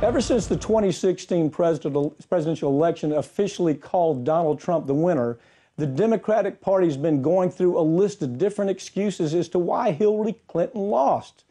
Ever since the 2016 presidential election officially called Donald Trump the winner, the Democratic Party's been going through a list of different excuses as to why Hillary Clinton lost.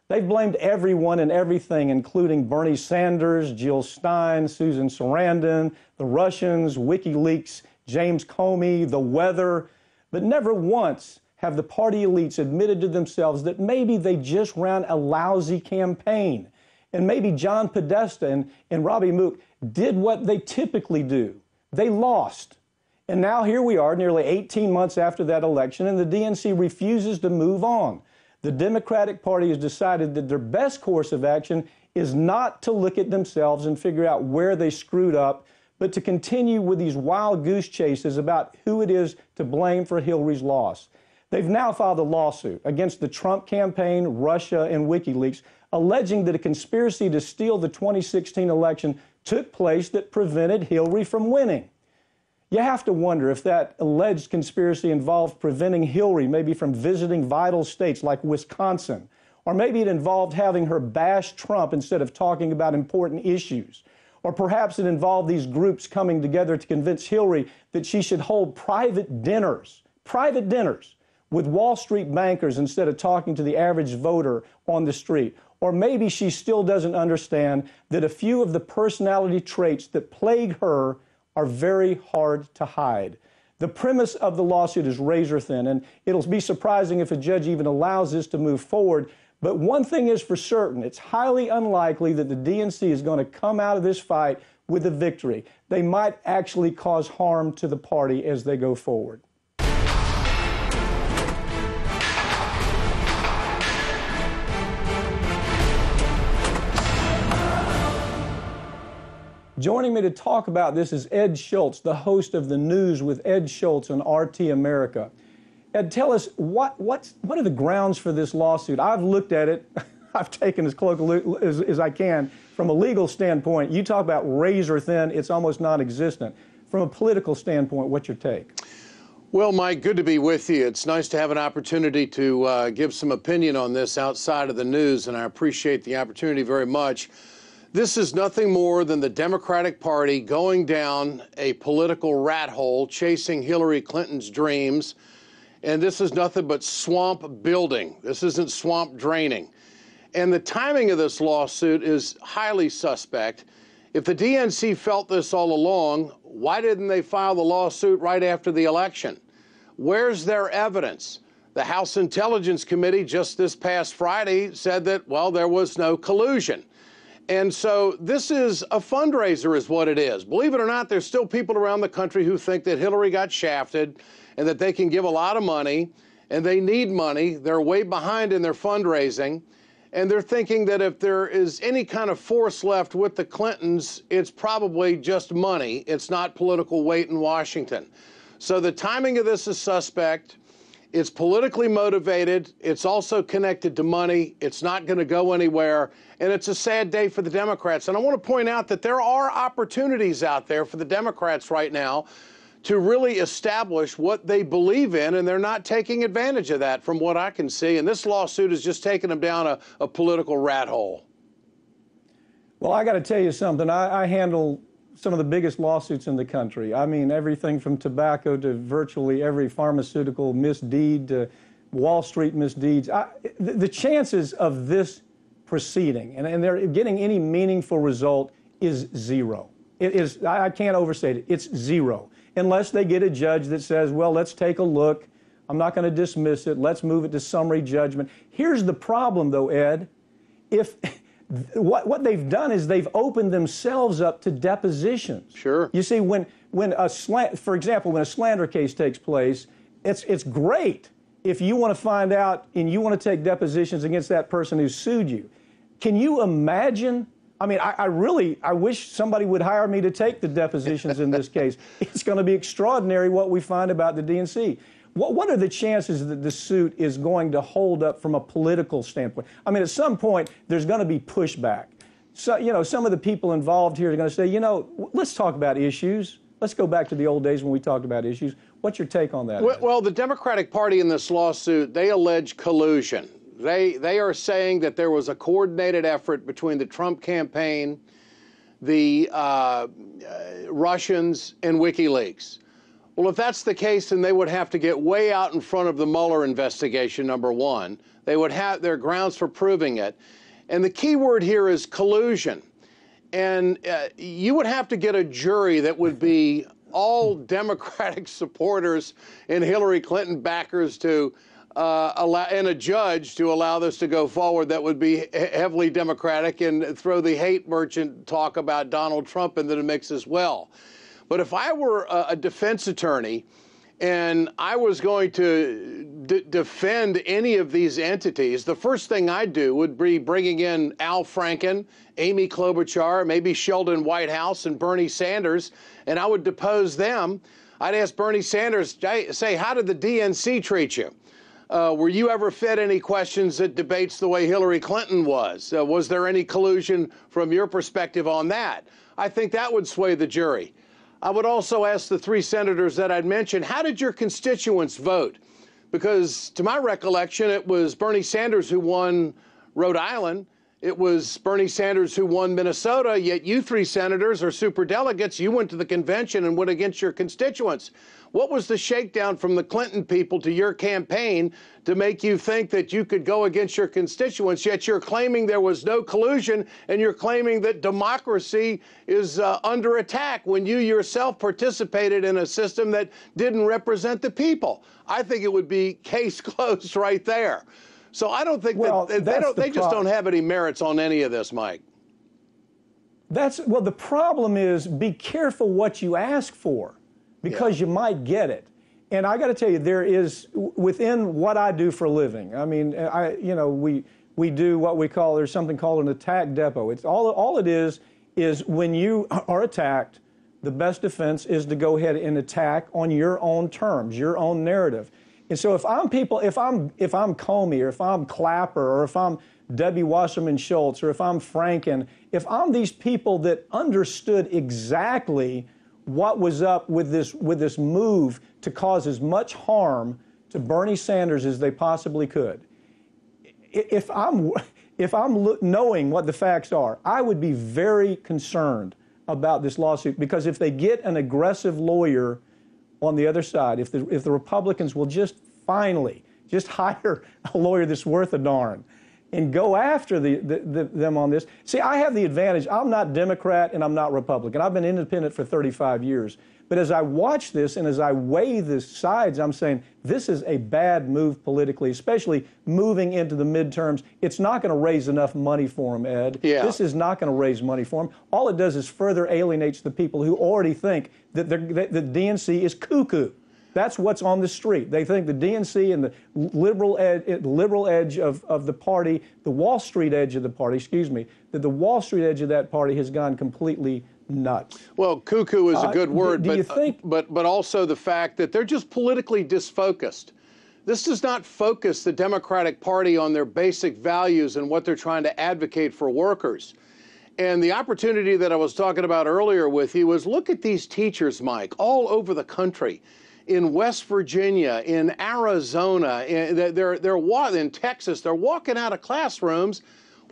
They've blamed everyone and everything, including Bernie Sanders, Jill Stein, Susan Sarandon, the Russians, WikiLeaks, James Comey, the weather, but never once have the party elites admitted to themselves that maybe they just ran a lousy campaign. And maybe John Podesta and Robbie Mook did what they typically do. They lost. And now here we are, nearly 18 months after that election, and the DNC refuses to move on. The Democratic Party has decided that their best course of action is not to look at themselves and figure out where they screwed up, but to continue with these wild goose chases about who it is to blame for Hillary's loss. They've now filed a lawsuit against the Trump campaign, Russia, and WikiLeaks, alleging that a conspiracy to steal the 2016 election took place that prevented Hillary from winning. You have to wonder if that alleged conspiracy involved preventing Hillary maybe from visiting vital states like Wisconsin, or maybe it involved having her bash Trump instead of talking about important issues. Or perhaps it involved these groups coming together to convince Hillary that she should hold private dinners with Wall Street bankers instead of talking to the average voter on the street. Or maybe she still doesn't understand that a few of the personality traits that plague her are very hard to hide. The premise of the lawsuit is razor thin, and it'll be surprising if a judge even allows this to move forward. But one thing is for certain, it's highly unlikely that the DNC is going to come out of this fight with a victory. They might actually cause harm to the party as they go forward. Joining me to talk about this is Ed Schultz, the host of The News with Ed Schultz on RT America. Ed, tell us, what are the grounds for this lawsuit? I've looked at it. I've taken as close a look as I can. From a legal standpoint, you talk about razor thin, it's almost non-existent. From a political standpoint, what's your take? Well, Mike, good to be with you. It's nice to have an opportunity to give some opinion on this outside of the news, and I appreciate the opportunity very much. This is nothing more than the Democratic Party going down a political rat hole, chasing Hillary Clinton's dreams. And this is nothing but swamp building. This isn't swamp draining. And the timing of this lawsuit is highly suspect. If the DNC felt this all along, why didn't they file the lawsuit right after the election? Where's their evidence? The House Intelligence Committee just this past Friday said that, well, there was no collusion. And so this is a fundraiser is what it is. Believe it or not, there's still people around the country who think that Hillary got shafted and that they can give a lot of money and they need money. They're way behind in their fundraising. And they're thinking that if there is any kind of force left with the Clintons, it's probably just money. It's not political weight in Washington. So the timing of this is suspect. It's politically motivated. It's also connected to money. It's not going to go anywhere. And it's a sad day for the Democrats. And I want to point out that there are opportunities out there for the Democrats right now to really establish what they believe in, and they're not taking advantage of that from what I can see. And this lawsuit is just taking them down a political rat hole. Well, I got to tell you something. I handle some of the biggest lawsuits in the country. I mean, everything from tobacco to virtually every pharmaceutical misdeed to Wall Street misdeeds. The chances of this proceeding and they're getting any meaningful result is zero. It is, I can't overstate it, it's zero. Unless they get a judge that says, well, let's take a look. I'm not going to dismiss it. Let's move it to summary judgment. Here's the problem, though, Ed. If what they've done is they've opened themselves up to depositions. Sure. You see, for example, when a slander case takes place, it's great if you want to find out and you want to take depositions against that person who sued you. Can you imagine? I mean, I wish somebody would hire me to take the depositions in this case. It's going to be extraordinary what we find about the DNC. What are the chances that the suit is going to hold up from a political standpoint? I mean, at some point, there's going to be pushback. So, you know, some of the people involved here are going to say, you know, let's talk about issues. Let's go back to the old days when we talked about issues. What's your take on that? Well, the Democratic Party in this lawsuit, they allege collusion. They are saying that there was a coordinated effort between the Trump campaign, the Russians, and WikiLeaks. Well, if that's the case, then they would have to get way out in front of the Mueller investigation, number one. They would have their grounds for proving it. And the key word here is collusion. And you would have to get a jury that would be all Democratic supporters and Hillary Clinton backers to allow, and a judge to allow this to go forward that would be heavily Democratic and throw the hate merchant talk about Donald Trump into the mix as well. But if I were a defense attorney and I was going to defend any of these entities, the first thing I'd do would be bringing in Al Franken, Amy Klobuchar, maybe Sheldon Whitehouse, and Bernie Sanders, and I would depose them. I'd ask Bernie Sanders, say, how did the DNC treat you? Were you ever fed any questions at debates the way Hillary Clinton was? Was there any collusion from your perspective on that? I think that would sway the jury. I would also ask the three senators that I'd mentioned, how did your constituents vote? Because to my recollection, it was Bernie Sanders who won Rhode Island. It was Bernie Sanders who won Minnesota, yet you three senators are superdelegates. You went to the convention and went against your constituents. What was the shakedown from the Clinton people to your campaign to make you think that you could go against your constituents, yet you're claiming there was no collusion and you're claiming that democracy is under attack when you yourself participated in a system that didn't represent the people? I think it would be case closed right there. So I don't think they just don't have any merits on any of this, Mike. Well, the problem is be careful what you ask for, because you might get it. And I got to tell you, there is, within what I do for a living, I mean, we do what we call, there's something called an attack depot. It's all it is when you are attacked, the best defense is to go ahead and attack on your own terms, your own narrative. And so if I'm Comey, or if I'm Clapper, or if I'm Debbie Wasserman Schultz, or if I'm Franken, if I'm these people that understood exactly what was up with this move to cause as much harm to Bernie Sanders as they possibly could, if I'm knowing what the facts are, I would be very concerned about this lawsuit, because if they get an aggressive lawyer on the other side, if the Republicans will just finally just hire a lawyer that's worth a darn and go after them on this. See, I have the advantage. I'm not Democrat and I'm not Republican. I've been independent for 35 years. But as I watch this and as I weigh the sides, I'm saying this is a bad move politically, especially moving into the midterms. It's not going to raise enough money for them, Ed. Yeah. This is not going to raise money for them. All it does is further alienates the people who already think that the DNC is cuckoo. That's what's on the street. They think the DNC and the liberal edge of the party, the Wall Street edge of the party, that the Wall Street edge of that party has gone completely nuts. Well, cuckoo is a good word, do you think, but also the fact that they're just politically disfocused. This does not focus the Democratic Party on their basic values and what they're trying to advocate for workers. And the opportunity that I was talking about earlier with you was, look at these teachers, Mike, all over the country. In West Virginia, in Arizona, in Texas, they're walking out of classrooms.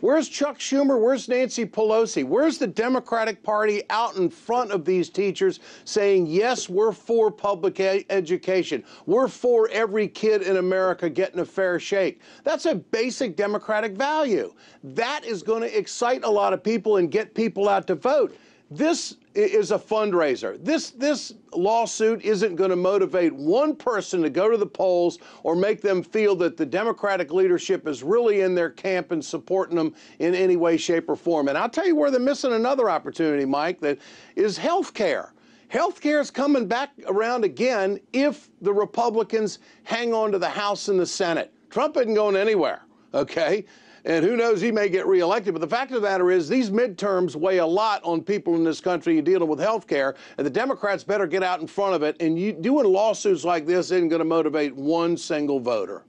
Where's Chuck Schumer? Where's Nancy Pelosi? Where's the Democratic Party out in front of these teachers saying, yes, we're for public education. We're for every kid in America getting a fair shake. That's a basic Democratic value. That is going to excite a lot of people and get people out to vote. This is a fundraiser. This lawsuit isn't going to motivate one person to go to the polls or make them feel that the Democratic leadership is really in their camp and supporting them in any way, shape, or form. And I'll tell you where they're missing another opportunity, Mike, that is health care. Health care is coming back around again if the Republicans hang on to the House and the Senate. Trump isn't going anywhere, okay? And who knows, he may get reelected. But the fact of the matter is, these midterms weigh a lot on people in this country dealing with health care, and the Democrats better get out in front of it. And doing lawsuits like this isn't going to motivate one single voter.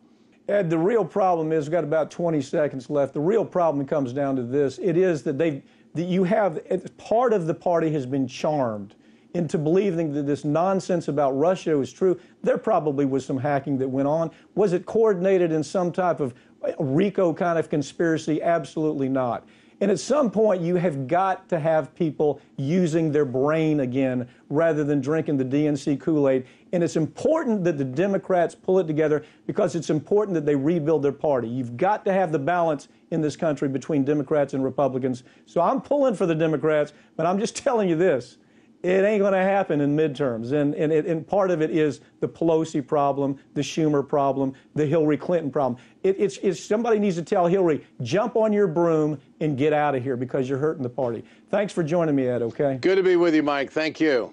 Ed, the real problem is, we've got about 20 seconds left. The real problem comes down to this. It is that part of the party has been charmed into believing that this nonsense about Russia is true. There probably was some hacking that went on. Was it coordinated in some type of RICO kind of conspiracy? Absolutely not. And at some point, you have got to have people using their brain again rather than drinking the DNC Kool-Aid. And it's important that the Democrats pull it together because it's important that they rebuild their party. You've got to have the balance in this country between Democrats and Republicans. So I'm pulling for the Democrats, but I'm just telling you this. It ain't going to happen in midterms. And part of it is the Pelosi problem, the Schumer problem, the Hillary Clinton problem. It's somebody needs to tell Hillary, jump on your broom and get out of here because you're hurting the party. Thanks for joining me, Ed, okay? Good to be with you, Mike. Thank you.